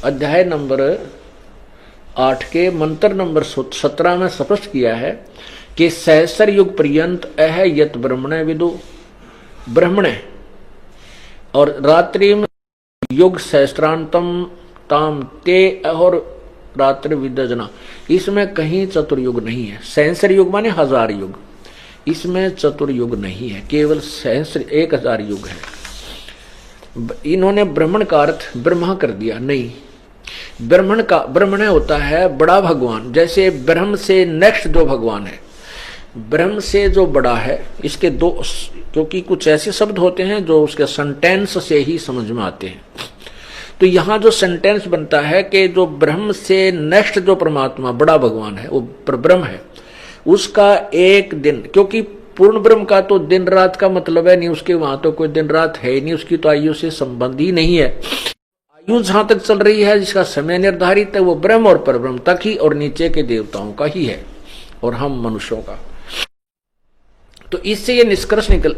अध्याय नंबर 8 के मंत्र नंबर 17 में स्पष्ट किया है कि सहस्र युग पर्यंत अह यत ब्रह्मणे विदु ब्रह्मणे, और रात्रि में युग सहस्त्रांतम ताम ते और रात्रि विदजना, इसमें कहीं चतुर्युग नहीं है। सहस्र युग माने 1000 युग, इसमें चतुर्युग नहीं है, केवल सहस्र 1000 युग है। इन्होंने ब्राह्मण का अर्थ ब्रह्मा कर दिया, नहीं। ब्रह्मण होता है बड़ा भगवान, जैसे ब्रह्म से नेक्स्ट जो भगवान है, ब्रह्म से जो बड़ा है, इसके दो, क्योंकि कुछ ऐसे शब्द होते हैं जो उसके सेंटेंस से ही समझ में आते हैं। तो यहाँ जो सेंटेंस बनता है कि जो ब्रह्म से नेक्स्ट जो परमात्मा बड़ा भगवान है वो ब्रह्म है, उसका एक दिन, क्योंकि पूर्ण ब्रह्म का तो दिन रात का मतलब है नहीं, उसके वहां तो कोई दिन रात है नहीं, उसकी तो आयु से संबंध ही नहीं है। आयु जहां तक चल रही है, जिसका समय निर्धारित है, वो ब्रह्म और परब्रह्म तक ही, और नीचे के देवताओं का ही है और हम मनुष्यों का। तो इससे ये निष्कर्ष निकल,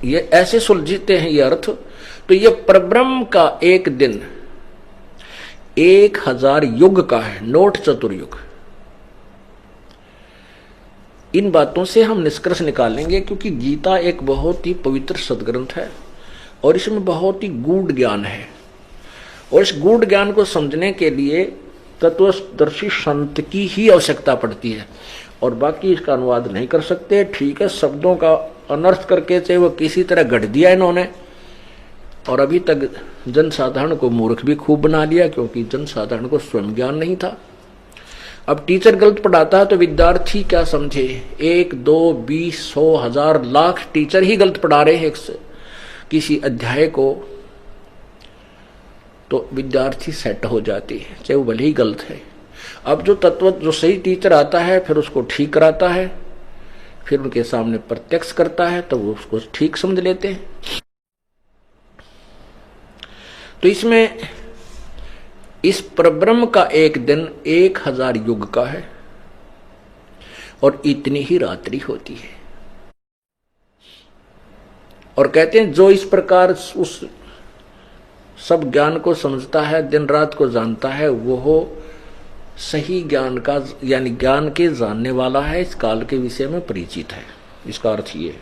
ये ऐसे सुलझते हैं ये अर्थ। तो ये परब्रह्म का एक दिन 1000 युग का है, नोट चतुर्युग। इन बातों से हम निष्कर्ष निकालेंगे, क्योंकि गीता एक बहुत ही पवित्र सदग्रंथ है और इसमें बहुत ही गूढ़ ज्ञान है, और इस गूढ़ ज्ञान को समझने के लिए तत्वदर्शी संत की ही आवश्यकता पड़ती है, और बाकी इसका अनुवाद नहीं कर सकते। ठीक है, शब्दों का अनर्थ करके चाहे वो किसी तरह गढ़ दिया इन्होंने, और अभी तक जनसाधारण को मूर्ख भी खूब बना लिया, क्योंकि जनसाधारण को स्वयं ज्ञान नहीं था। अब टीचर गलत पढ़ाता है तो विद्यार्थी क्या समझे, 1, 2, 20, 100, 1000, लाख टीचर ही गलत पढ़ा रहे हैं किसी अध्याय को, तो विद्यार्थी सेट हो जाती है, चाहे वो भले ही गलत है। अब जो सही टीचर आता है फिर उसको ठीक कराता है, फिर उनके सामने प्रत्यक्ष करता है तो वो उसको ठीक समझ लेते हैं। तो इसमें इस परब्रह्म का एक दिन 1000 युग का है, और इतनी ही रात्रि होती है। और कहते हैं जो इस प्रकार उस सब ज्ञान को समझता है, दिन रात को जानता है, वो सही ज्ञान का, यानी ज्ञान के जानने वाला है, इस काल के विषय में परिचित है। इसका अर्थ ये है।